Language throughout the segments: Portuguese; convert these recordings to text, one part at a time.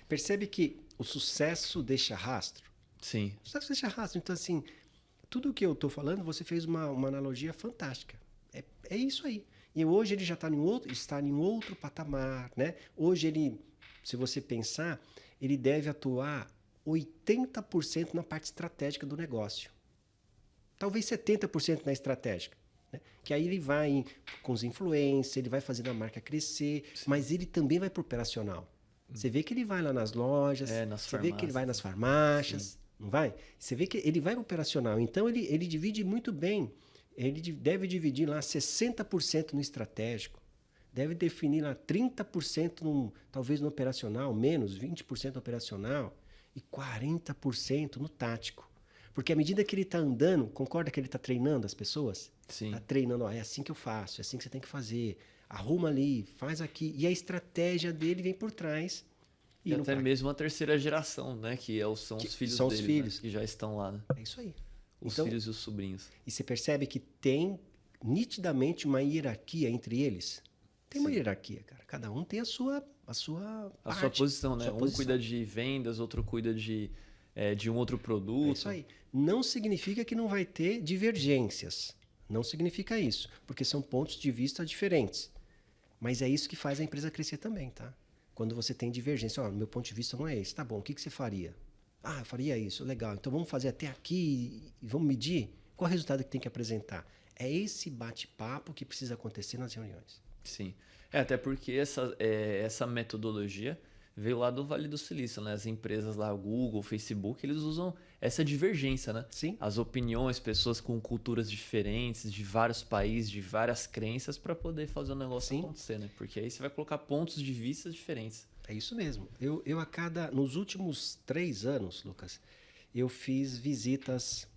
Percebe que o sucesso deixa rastro? Sim. O sucesso deixa rastro. Então, assim, tudo que eu estou falando, você fez uma analogia fantástica. É isso aí. E hoje ele já está em outro patamar, né? Hoje ele, se você pensar, ele deve atuar 80% na parte estratégica do negócio. Talvez 70% na estratégica. Né? Que aí ele vai com os influencers, ele vai fazendo a marca crescer, mas ele também vai para o operacional. Você vê que ele vai lá nas lojas, Nas você vê que ele vai nas farmácias. farmácias, não vai? Você vê que ele vai para o operacional. Então ele divide muito bem. Ele deve dividir lá 60% no estratégico. Deve definir lá 30% talvez no operacional, menos 20% no operacional e 40% no tático. Porque à medida que ele está andando, concorda que ele está treinando as pessoas? Sim. Está treinando, ó, é assim que eu faço, é assim que você tem que fazer. Arruma ali, faz aqui. E a estratégia dele vem por trás. E até mesmo a terceira geração, né? Que são os filhos são deles, os filhos. né? Que já estão lá, né? É isso aí. Os filhos e os sobrinhos. E você percebe que tem nitidamente uma hierarquia entre eles. Tem uma hierarquia, cara. Cada um tem a sua posição, né? Um cuida de vendas, outro cuida de um outro produto. É isso aí. Não significa que não vai ter divergências. Não significa isso. Porque são pontos de vista diferentes. Mas é isso que faz a empresa crescer também, tá? Quando você tem divergência. Ó, meu ponto de vista não é esse. Tá bom, o que você faria? Ah, eu faria isso. Legal. Então vamos fazer até aqui e vamos medir? Qual é o resultado que tem que apresentar? É esse bate-papo que precisa acontecer nas reuniões. Sim. Até porque essa metodologia veio lá do Vale do Silício, né? As empresas lá, Google, Facebook, eles usam essa divergência, né? Sim. As opiniões, pessoas com culturas diferentes, de vários países, de várias crenças, para poder fazer o negócio acontecer, né? Porque aí você vai colocar pontos de vista diferentes. É isso mesmo. Nos últimos 3 anos, Lucas, eu fiz visitas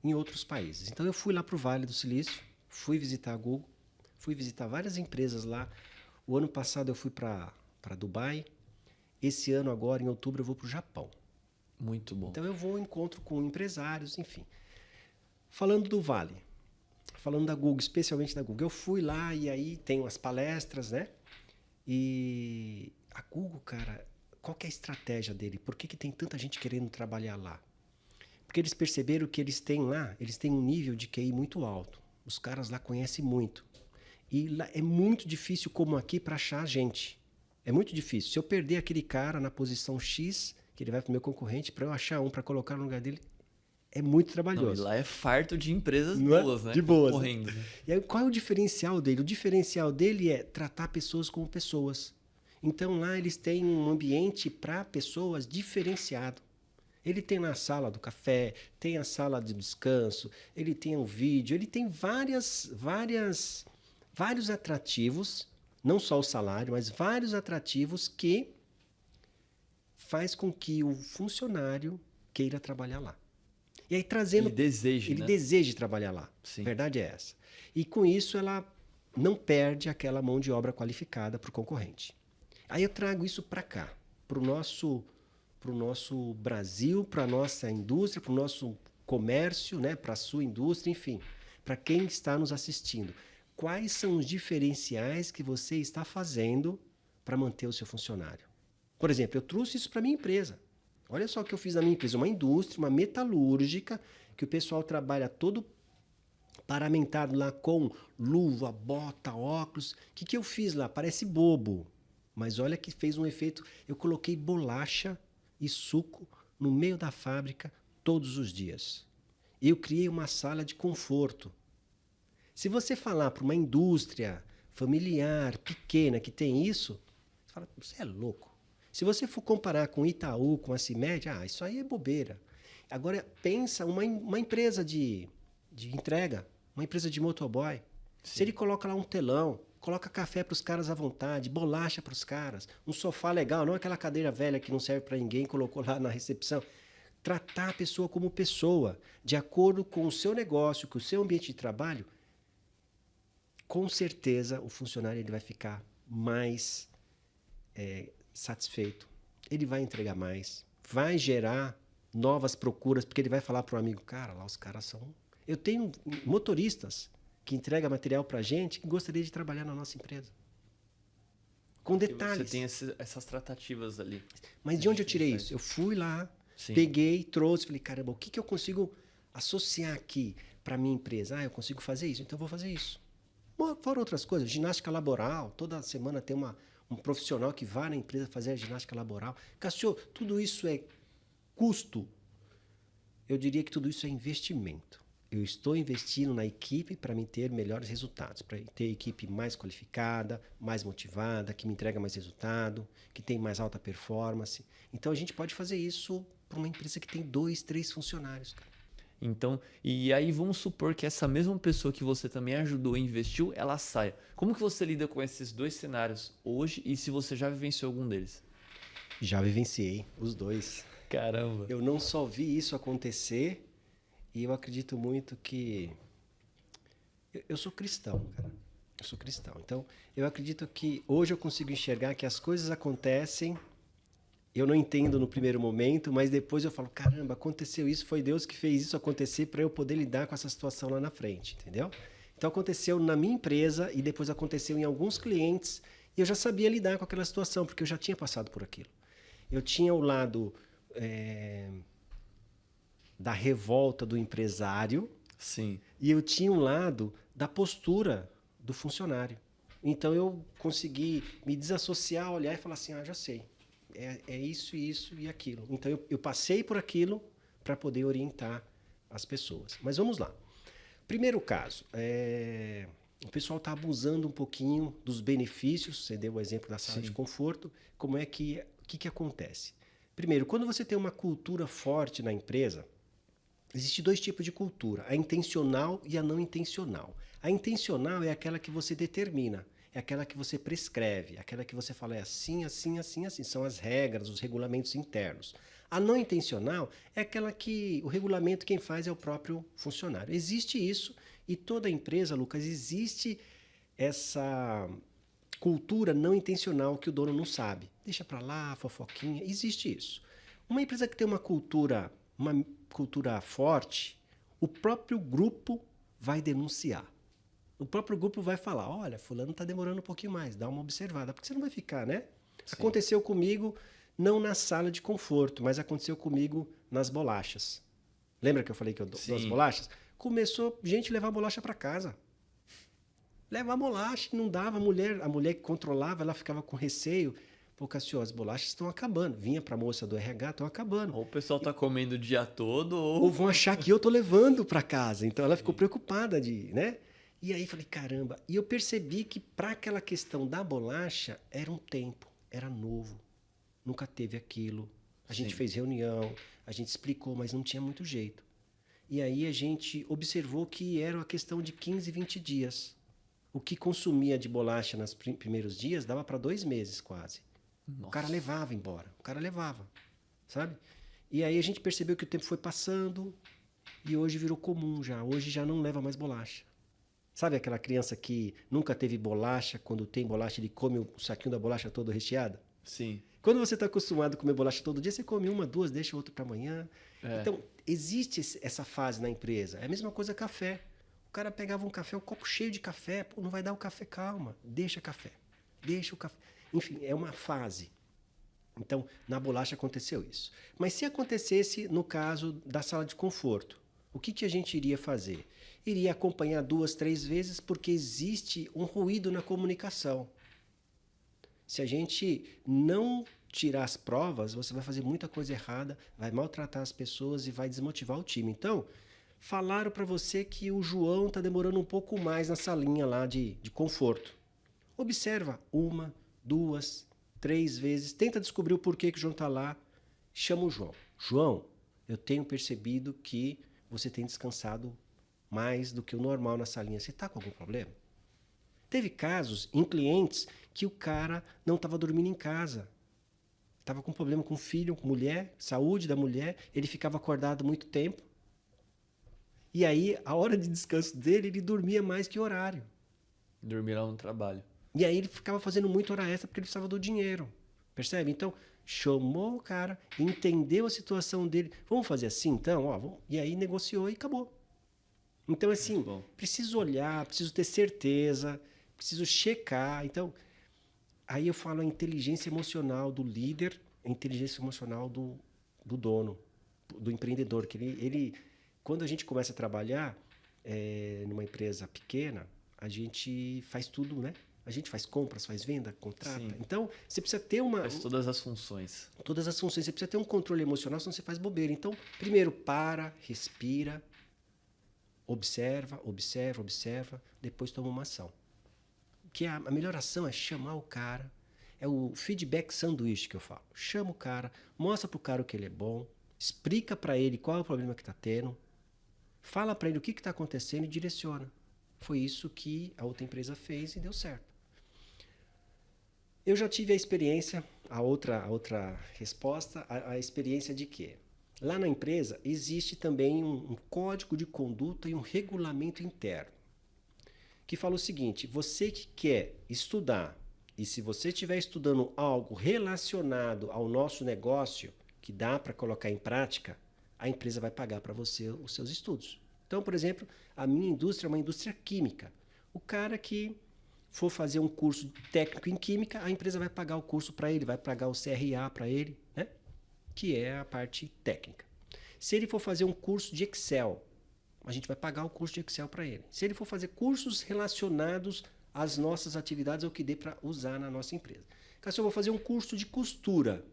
em outros países. Então eu fui lá para o Vale do Silício, fui visitar a Google, fui visitar várias empresas lá. O ano passado eu fui para Dubai. Esse ano agora, em outubro, eu vou para o Japão. Muito bom. Então eu vou ao encontro com empresários, enfim. Falando do Vale, falando da Google, especialmente da Google, eu fui lá e aí tem as palestras, né? E a Google, cara, qual que é a estratégia dele? Por que tem tanta gente querendo trabalhar lá? Porque eles perceberam que eles têm um nível de QI muito alto. Os caras lá conhecem muito. E lá é muito difícil, como aqui, para achar gente. É muito difícil. Se eu perder aquele cara na posição X, que ele vai para o meu concorrente, para eu achar um para colocar no lugar dele, é muito trabalhoso. Não, e lá é farto de empresas boas, né? De boas. Correndo, né? E aí, qual é o diferencial dele? O diferencial dele é tratar pessoas como pessoas. Então lá eles têm um ambiente para pessoas diferenciado. Ele tem na sala do café, tem a sala de descanso, ele tem um vídeo, ele tem vários atrativos, não só o salário, mas vários atrativos que faz com que o funcionário queira trabalhar lá. E aí trazendo... Ele deseja trabalhar lá. Sim. A verdade é essa. E com isso ela não perde aquela mão de obra qualificada para o concorrente. Aí eu trago isso para cá, para o nosso Brasil, para a nossa indústria, para o nosso comércio, né? Para a sua indústria, enfim, para quem está nos assistindo. Quais são os diferenciais que você está fazendo para manter o seu funcionário? Por exemplo, eu trouxe isso para a minha empresa. Olha só o que eu fiz na minha empresa, uma indústria, uma metalúrgica, que o pessoal trabalha todo paramentado lá com luva, bota, óculos. O que eu fiz lá? Parece bobo, mas olha que fez um efeito. Eu coloquei bolacha e suco no meio da fábrica todos os dias. Eu criei uma sala de conforto. Se você falar para uma indústria familiar, pequena, que tem isso, você fala, você é louco. Se você for comparar com Itaú, com a CIMED, isso aí é bobeira. Agora, pensa uma empresa de entrega, uma empresa de motoboy. Sim. Se ele coloca lá um telão, coloca café para os caras à vontade, bolacha para os caras, um sofá legal, não aquela cadeira velha que não serve para ninguém, colocou lá na recepção. Tratar a pessoa como pessoa, de acordo com o seu negócio, com o seu ambiente de trabalho, com certeza o funcionário ele vai ficar mais satisfeito, ele vai entregar mais, vai gerar novas procuras, porque ele vai falar para um amigo, cara, lá os caras são... Eu tenho motoristas que entregam material para a gente que gostaria de trabalhar na nossa empresa. Com Porque detalhes. você tem essas tratativas ali. Mas de onde eu tirei isso? Eu fui lá, Sim. peguei, trouxe, falei, caramba, o que, que eu consigo associar aqui para minha empresa? Ah, eu consigo fazer isso, então eu vou fazer isso. Fora outras coisas, ginástica laboral, toda semana tem um profissional que vai na empresa fazer a ginástica laboral. Cassio, tudo isso é custo? Eu diria que tudo isso é investimento. Eu estou investindo na equipe para me ter melhores resultados, para ter equipe mais qualificada, mais motivada, que me entrega mais resultado, que tem mais alta performance. Então a gente pode fazer isso para uma empresa que tem 2, 3 funcionários, cara. Então, e aí vamos supor que essa mesma pessoa que você também ajudou e investiu, ela saia. Como que você lida com esses dois cenários hoje e se você já vivenciou algum deles? Já vivenciei os dois. Caramba. Eu não só vi isso acontecer, e eu acredito muito que... Eu sou cristão, cara. Eu sou cristão. Então, eu acredito que hoje eu consigo enxergar que as coisas acontecem. Eu não entendo no primeiro momento, mas depois eu falo, caramba, aconteceu isso, foi Deus que fez isso acontecer para eu poder lidar com essa situação lá na frente, entendeu? Então aconteceu na minha empresa e depois aconteceu em alguns clientes e eu já sabia lidar com aquela situação, porque eu já tinha passado por aquilo. Eu tinha o lado da revolta do empresário. Sim. E eu tinha um lado da postura do funcionário. Então eu consegui me desassociar, olhar e falar assim, já sei. É isso, isso e aquilo. Então eu passei por aquilo para poder orientar as pessoas. Mas vamos lá. Primeiro caso, o pessoal está abusando um pouquinho dos benefícios. Você deu o exemplo da sala de conforto. Como é que o que acontece? Primeiro, quando você tem uma cultura forte na empresa, existem 2 tipos de cultura, a intencional e a não intencional. A intencional é aquela que você determina, é aquela que você prescreve, aquela que você fala é assim, assim, assim, assim. São as regras, os regulamentos internos. A não intencional é aquela que o regulamento quem faz é o próprio funcionário. Existe isso e toda empresa, Lucas, existe essa cultura não intencional que o dono não sabe. Deixa para lá, fofoquinha, existe isso. Uma empresa que tem uma cultura forte, o próprio grupo vai denunciar. O próprio grupo vai falar, olha, fulano está demorando um pouquinho mais, dá uma observada, porque você não vai ficar, né? Sim. Aconteceu comigo, não na sala de conforto, mas aconteceu comigo nas bolachas. Lembra que eu falei que eu dou as bolachas? Começou gente levar bolacha para casa. Levar bolacha, não dava, a mulher que controlava, ela ficava com receio. Pô, Cassio, as bolachas estão acabando. Vinha para a moça do RH, estão acabando. Ou o pessoal está comendo o dia todo, ou vão achar que eu estou levando para casa. Então ela ficou preocupada né? E aí falei, caramba. E eu percebi que para aquela questão da bolacha, era um tempo, era novo. Nunca teve aquilo. A gente fez reunião, a gente explicou, mas não tinha muito jeito. E aí a gente observou que era uma questão de 15, 20 dias. O que consumia de bolacha nos primeiros dias dava para 2 meses quase. Nossa. O cara levava embora, sabe? E aí a gente percebeu que o tempo foi passando e hoje virou comum já. Hoje já não leva mais bolacha. Sabe aquela criança que nunca teve bolacha, quando tem bolacha ele come o saquinho da bolacha todo recheado? Sim. Quando você está acostumado a comer bolacha todo dia, você come 1, 2, deixa outro para amanhã. Então, existe essa fase na empresa. É a mesma coisa café. O cara pegava um café, um copo cheio de café, pô, não vai dar o café, calma, deixa o café. Enfim, é uma fase. Então, na bolacha aconteceu isso. Mas se acontecesse no caso da sala de conforto, o que a gente iria fazer? Iria acompanhar 2, 3 vezes, porque existe um ruído na comunicação. Se a gente não tirar as provas, você vai fazer muita coisa errada, vai maltratar as pessoas e vai desmotivar o time. Então, falaram para você que o João está demorando um pouco mais na salinha lá de conforto. Observa 1, 2, 3 vezes, tenta descobrir o porquê que o João está lá, chama o João. João, eu tenho percebido que você tem descansado mais do que o normal na salinha. Você está com algum problema? Teve casos em clientes que o cara não estava dormindo em casa. Estava com problema com filho, com mulher, saúde da mulher, ele ficava acordado muito tempo. E aí, a hora de descanso dele, ele dormia mais que horário. Dormir lá no trabalho. E aí ele ficava fazendo muita hora extra porque ele precisava do dinheiro. Percebe? Então, chamou o cara, entendeu a situação dele. Vamos fazer assim, então? Vamos. E aí negociou e acabou. Então, assim, preciso olhar, preciso ter certeza, preciso checar. Então, Aí eu falo a inteligência emocional do líder, a inteligência emocional do dono, do empreendedor. Que quando a gente começa a trabalhar numa empresa pequena, a gente faz tudo, né? A gente faz compras, faz venda, contrata. Sim. Então, você precisa ter Faz todas as funções. todas as funções. Você precisa ter um controle emocional, senão você faz bobeira. Então, primeiro, para, respira, observa, observa, observa, depois toma uma ação. Que a melhor ação é chamar o cara. É o feedback sanduíche que eu falo. Chama o cara, mostra pro cara o que ele é bom, explica para ele qual é o problema que está tendo, fala para ele o que está acontecendo e direciona. Foi isso que a outra empresa fez e deu certo. Eu já tive a experiência, a outra resposta, a experiência de que lá na empresa existe também um código de conduta e um regulamento interno que fala o seguinte: você que quer estudar e se você estiver estudando algo relacionado ao nosso negócio que dá para colocar em prática, a empresa vai pagar para você os seus estudos. Então, por exemplo, a minha indústria é uma indústria química. O cara que for fazer um curso técnico em química, a empresa vai pagar o curso para ele, vai pagar o CRA para ele, né? Que é a parte técnica. Se ele for fazer um curso de Excel, a gente vai pagar o curso de Excel para ele. Se ele for fazer cursos relacionados às nossas atividades, é o que dê para usar na nossa empresa. Se eu vou fazer um curso de costura,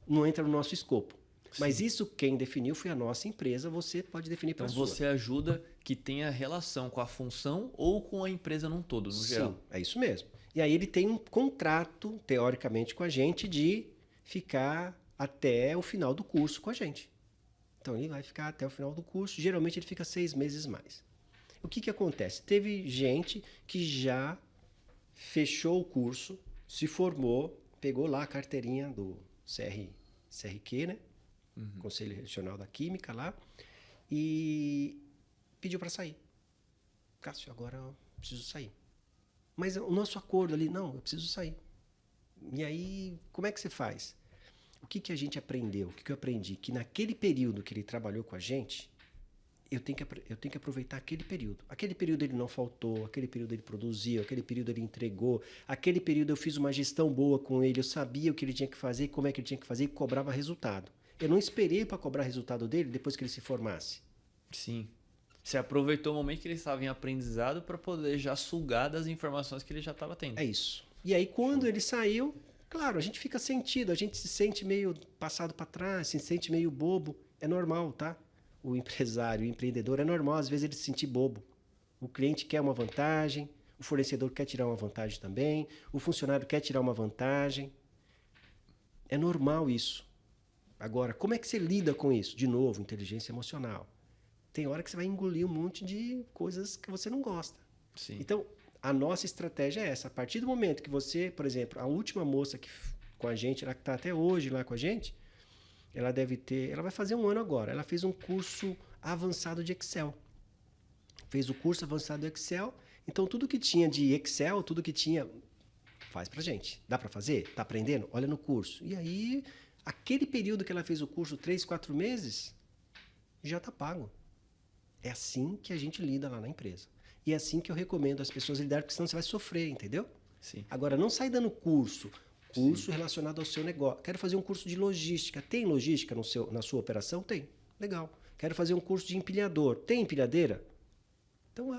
não entra no nosso escopo. Mas Sim. isso quem definiu foi a nossa empresa, você pode definir para a Então sua. você ajuda que tenha relação com a função ou com a empresa num todo, no geral. Sim, é isso mesmo. E aí ele tem um contrato, teoricamente, com a gente de ficar até o final do curso com a gente. Então ele vai ficar até o final do curso. Geralmente ele fica 6 meses mais. O que acontece? Teve gente que já fechou o curso, se formou, pegou lá a carteirinha do CRQ, né? Conselho Regional da Química lá, e pediu para sair. Cássio, agora eu preciso sair. Mas o nosso acordo ali, não, eu preciso sair. E aí, como é que você faz? O que a gente aprendeu? O que eu aprendi? Que naquele período que ele trabalhou com a gente, eu tenho que aproveitar aquele período. Aquele período ele não faltou, aquele período ele produziu, aquele período ele entregou, aquele período eu fiz uma gestão boa com ele, eu sabia o que ele tinha que fazer, como é que ele tinha que fazer e cobrava resultado. Eu não esperei para cobrar resultado dele depois que ele se formasse. Sim. Você aproveitou o momento que ele estava em aprendizado para poder já sugar das informações que ele já estava tendo. É isso. E aí, quando ele saiu, claro, a gente fica sentido, a gente se sente meio passado para trás, se sente meio bobo. É normal, tá? O empresário, o empreendedor, é normal às vezes ele se sentir bobo. O cliente quer uma vantagem, o fornecedor quer tirar uma vantagem também, o funcionário quer tirar uma vantagem. É normal isso. Agora, como é que você lida com isso? De novo, inteligência emocional. Tem hora que você vai engolir um monte de coisas que você não gosta. Sim. Então, a nossa estratégia é essa. A partir do momento que você, por exemplo, a última moça que com a gente, ela que está até hoje lá com a gente, ela vai fazer 1 ano agora. Ela fez um curso avançado de Excel. Fez o curso avançado de Excel. Então, tudo que tinha de Excel, tudo que tinha, faz pra gente. Dá para fazer? Tá aprendendo? Olha no curso. E aí, aquele período que ela fez o curso, 3, 4 meses, já está pago. É assim que a gente lida lá na empresa. E é assim que eu recomendo as pessoas lidarem, porque senão você vai sofrer, entendeu? Sim. Agora, não sai dando curso relacionado ao seu negócio. Quero fazer um curso de logística. Tem logística na sua operação? Tem. Legal. Quero fazer um curso de empilhador. Tem empilhadeira? Então,